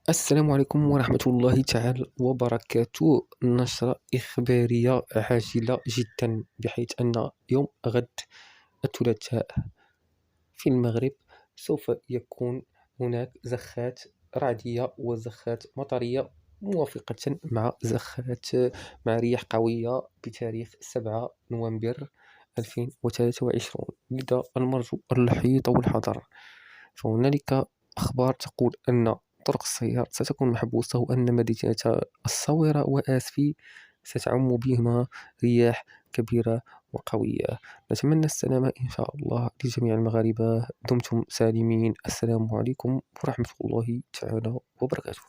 السلام عليكم ورحمة الله تعالى وبركاته. نشرة إخبارية عاجلة جدا، بحيث أن يوم غد الثلاثاء في المغرب سوف يكون هناك زخات رعدية وزخات مطرية موافقة مع رياح قوية بتاريخ 7 نوفمبر 2023. لذا المرجو الحيط والحذر. فهنالك أخبار تقول أن طرق السير ستكون محبوسة، وأن مدينة الصويرة وآسفي ستعم بهما رياح كبيرة وقوية. نتمنى السلامة إن شاء الله لجميع المغاربة. دمتم سالمين. السلام عليكم ورحمة الله تعالى وبركاته.